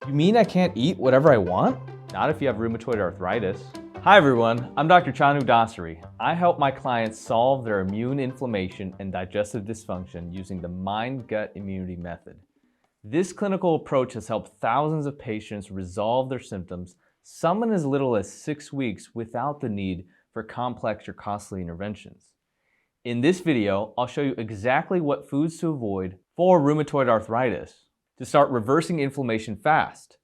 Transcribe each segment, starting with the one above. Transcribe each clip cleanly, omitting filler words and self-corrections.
You mean I can't eat whatever I want? Not if you have rheumatoid arthritis. Hi everyone, I'm Dr. Chanu Dasari. I help my clients solve their immune inflammation and digestive dysfunction using the mind-gut immunity method. This clinical approach has helped thousands of patients resolve their symptoms, some in as little as 6 weeks without the need for complex or costly interventions. In this video, I'll show you exactly what foods to avoid for rheumatoid arthritis to start reversing inflammation fast.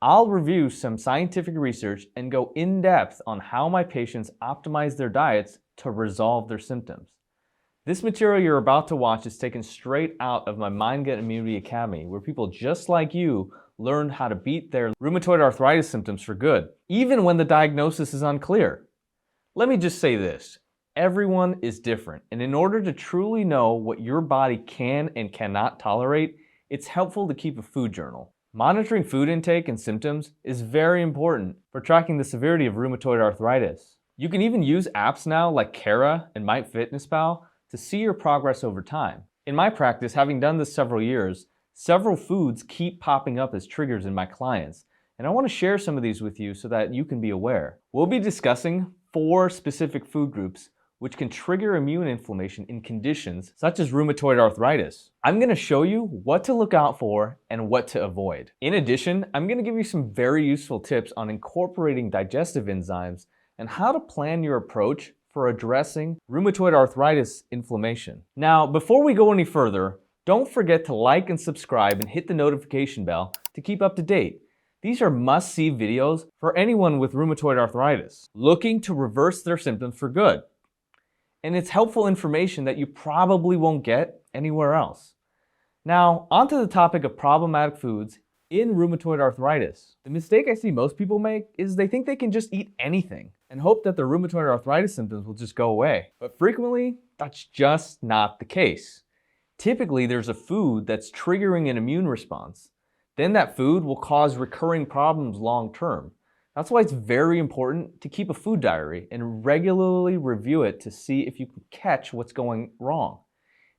I'll review some scientific research and go in depth on how my patients optimize their diets to resolve their symptoms. This material you're about to watch is taken straight out of my Mind-Gut Immunity Academy, where people just like you learn how to beat their rheumatoid arthritis symptoms for good, even when the diagnosis is unclear. Let me just say this. Everyone is different, and in order to truly know what your body can and cannot tolerate, it's helpful to keep a food journal. Monitoring food intake and symptoms is very important for tracking the severity of rheumatoid arthritis. You can even use apps now like Cara and MyFitnessPal to see your progress over time. In my practice, having done this several years, several foods keep popping up as triggers in my clients, and I want to share some of these with you so that you can be aware. We'll be discussing 4 specific food groups which can trigger immune inflammation in conditions such as rheumatoid arthritis. I'm going to show you what to look out for and what to avoid. In addition, I'm going to give you some very useful tips on incorporating digestive enzymes and how to plan your approach for addressing rheumatoid arthritis inflammation. Now, before we go any further, don't forget to like and subscribe and hit the notification bell to keep up to date. These are must-see videos for anyone with rheumatoid arthritis looking to reverse their symptoms for good. And it's helpful information that you probably won't get anywhere else. Now, onto the topic of problematic foods in rheumatoid arthritis. The mistake I see most people make is they think they can just eat anything and hope that their rheumatoid arthritis symptoms will just go away. But frequently, that's just not the case. Typically, there's a food that's triggering an immune response. Then that food will cause recurring problems long term. That's why it's very important to keep a food diary and regularly review it to see if you can catch what's going wrong.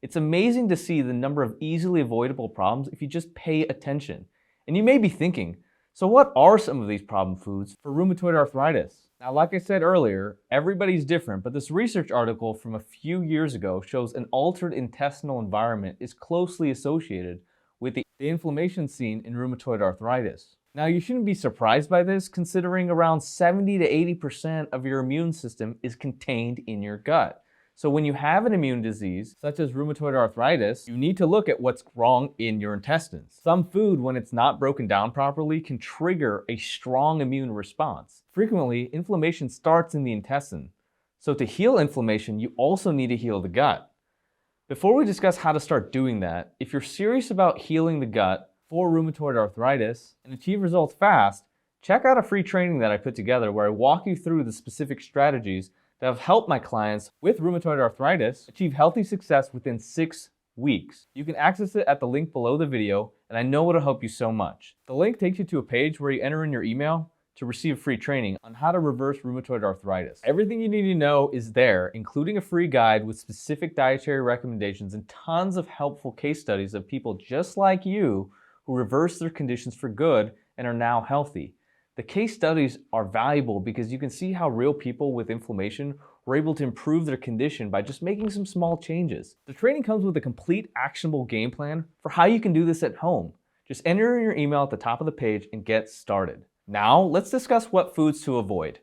It's amazing to see the number of easily avoidable problems if you just pay attention. And you may be thinking, so what are some of these problem foods for rheumatoid arthritis? Now, like I said earlier, everybody's different, but this research article from a few years ago shows an altered intestinal environment is closely associated with the inflammation seen in rheumatoid arthritis. Now, you shouldn't be surprised by this, considering around 70 to 80% of your immune system is contained in your gut. So when you have an immune disease, such as rheumatoid arthritis, you need to look at what's wrong in your intestines. Some food, when it's not broken down properly, can trigger a strong immune response. Frequently, inflammation starts in the intestine. So to heal inflammation, you also need to heal the gut. Before we discuss how to start doing that, if you're serious about healing the gut for rheumatoid arthritis and achieve results fast, check out a free training that I put together where I walk you through the specific strategies that have helped my clients with rheumatoid arthritis achieve healthy success within 6 weeks. You can access it at the link below the video, and I know it'll help you so much. The link takes you to a page where you enter in your email to receive free training on how to reverse rheumatoid arthritis. Everything you need to know is there, including a free guide with specific dietary recommendations and tons of helpful case studies of people just like you who reversed their conditions for good and are now healthy. The case studies are valuable because you can see how real people with inflammation were able to improve their condition by just making some small changes. The training comes with a complete actionable game plan for how you can do this at home. Just enter in your email at the top of the page and get started. Now, let's discuss what foods to avoid.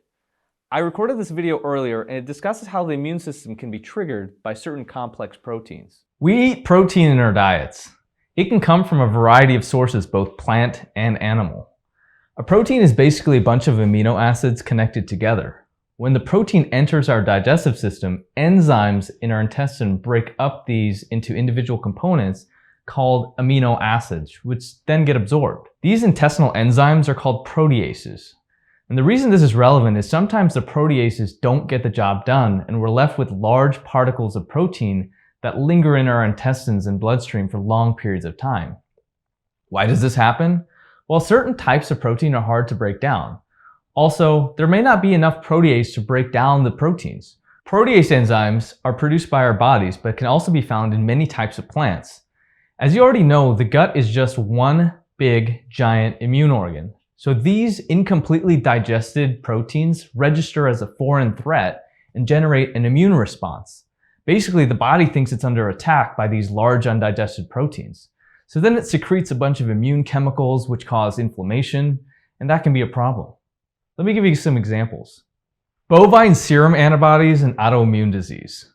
I recorded this video earlier and it discusses how the immune system can be triggered by certain complex proteins. We eat protein in our diets. It can come from a variety of sources, both plant and animal. A protein is basically a bunch of amino acids connected together. When the protein enters our digestive system, enzymes in our intestine break up these into individual components called amino acids, which then get absorbed. These intestinal enzymes are called proteases. And the reason this is relevant is sometimes the proteases don't get the job done and we're left with large particles of protein that linger in our intestines and bloodstream for long periods of time. Why does this happen? Well, certain types of protein are hard to break down. Also, there may not be enough protease to break down the proteins. Protease enzymes are produced by our bodies, but can also be found in many types of plants. As you already know, the gut is just one big, giant immune organ. So these incompletely digested proteins register as a foreign threat and generate an immune response. Basically, the body thinks it's under attack by these large undigested proteins. So then it secretes a bunch of immune chemicals which cause inflammation, and that can be a problem. Let me give you some examples. Bovine serum antibodies and autoimmune disease.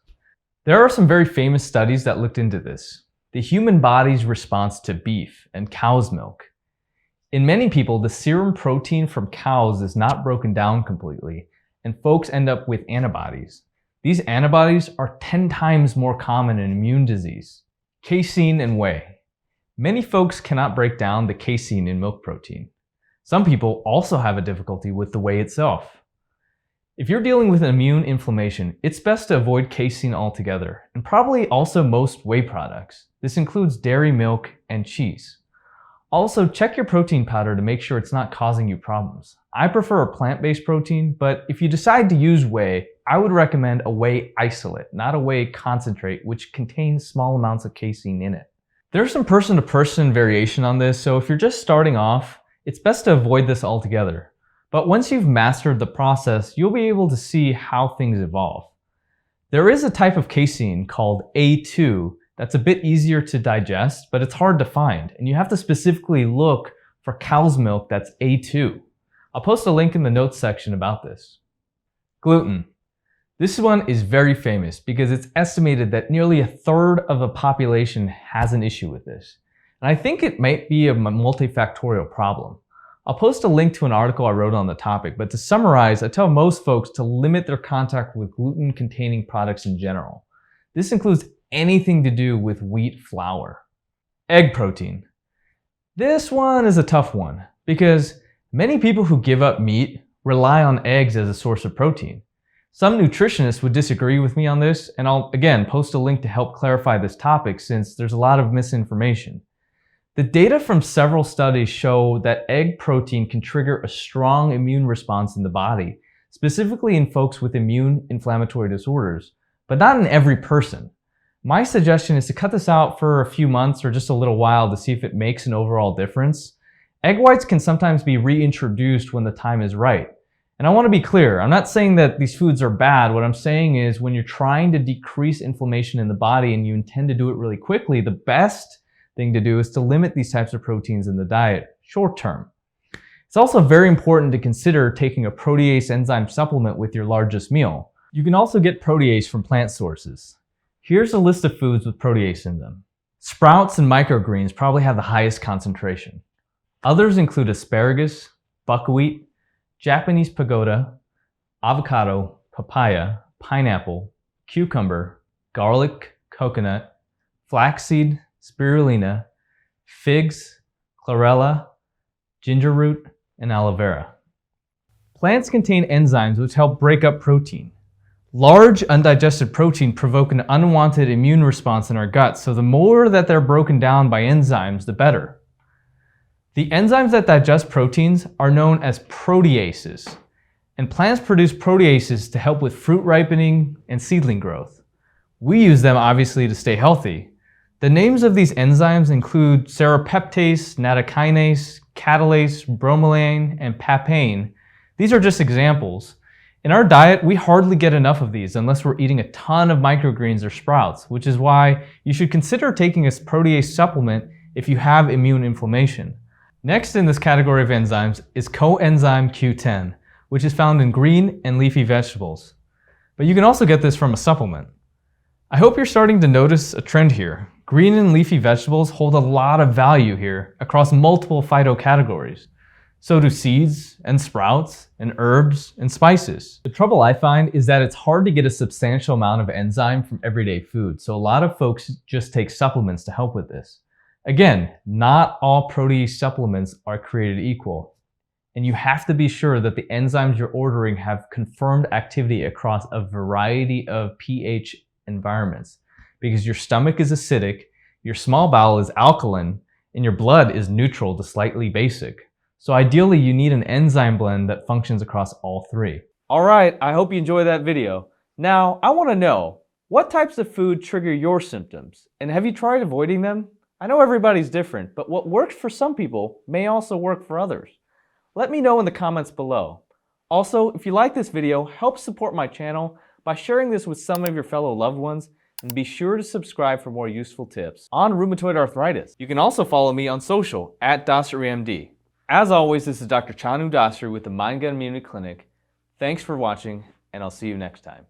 There are some very famous studies that looked into this. The human body's response to beef and cow's milk. In many people, the serum protein from cows is not broken down completely, and folks end up with antibodies. These antibodies are 10 times more common in immune disease. Casein and whey. Many folks cannot break down the casein in milk protein. Some people also have a difficulty with the whey itself. If you're dealing with an immune inflammation, it's best to avoid casein altogether, and probably also most whey products. This includes dairy milk and cheese. Also, check your protein powder to make sure it's not causing you problems. I prefer a plant-based protein, but if you decide to use whey, I would recommend a whey isolate, not a whey concentrate, which contains small amounts of casein in it. There's some person-to-person variation on this, so if you're just starting off, it's best to avoid this altogether. But once you've mastered the process, you'll be able to see how things evolve. There is a type of casein called A2 that's a bit easier to digest, but it's hard to find, and you have to specifically look for cow's milk that's A2. I'll post a link in the notes section about this. Gluten. This one is very famous because it's estimated that nearly a third of the population has an issue with this. And I think it might be a multifactorial problem. I'll post a link to an article I wrote on the topic, but to summarize, I tell most folks to limit their contact with gluten-containing products in general. This includes anything to do with wheat flour. Egg protein. This one is a tough one because many people who give up meat rely on eggs as a source of protein. Some nutritionists would disagree with me on this, and I'll again post a link to help clarify this topic since there's a lot of misinformation. The data from several studies show that egg protein can trigger a strong immune response in the body, specifically in folks with immune inflammatory disorders, but not in every person. My suggestion is to cut this out for a few months or just a little while to see if it makes an overall difference. Egg whites can sometimes be reintroduced when the time is right. And I want to be clear, I'm not saying that these foods are bad. What I'm saying is when you're trying to decrease inflammation in the body and you intend to do it really quickly, the best thing to do is to limit these types of proteins in the diet short term. It's also very important to consider taking a protease enzyme supplement with your largest meal. You can also get protease from plant sources. Here's a list of foods with protease in them. Sprouts and microgreens probably have the highest concentration. Others include asparagus, buckwheat, Japanese pagoda, avocado, papaya, pineapple, cucumber, garlic, coconut, flaxseed, spirulina, figs, chlorella, ginger root, and aloe vera. Plants contain enzymes which help break up protein. Large undigested protein provoke an unwanted immune response in our gut, so the more that they're broken down by enzymes, the better. The enzymes that digest proteins are known as proteases, and plants produce proteases to help with fruit ripening and seedling growth. We use them obviously to stay healthy. The names of these enzymes include serrapeptase, nattokinase, catalase, bromelain, and papain. These are just examples. In our diet, we hardly get enough of these unless we're eating a ton of microgreens or sprouts, which is why you should consider taking a protease supplement if you have immune inflammation. Next in this category of enzymes is coenzyme Q10, which is found in green and leafy vegetables. But you can also get this from a supplement. I hope you're starting to notice a trend here. Green and leafy vegetables hold a lot of value here across multiple phytocategories. So do seeds and sprouts and herbs and spices. The trouble I find is that it's hard to get a substantial amount of enzyme from everyday food, so a lot of folks just take supplements to help with this. Again, not all protease supplements are created equal, and you have to be sure that the enzymes you're ordering have confirmed activity across a variety of pH environments, because your stomach is acidic, your small bowel is alkaline, and your blood is neutral to slightly basic. So ideally, you need an enzyme blend that functions across all three. All right, I hope you enjoyed that video. Now, I want to know, what types of food trigger your symptoms? And have you tried avoiding them? I know everybody's different, but what works for some people may also work for others. Let me know in the comments below. Also, if you like this video, help support my channel by sharing this with some of your fellow loved ones, and be sure to subscribe for more useful tips on rheumatoid arthritis. You can also follow me on social at DasseryMD. As always, this is Dr. Chanu Dassery with the Mind Gut Immunity Clinic. Thanks for watching, and I'll see you next time.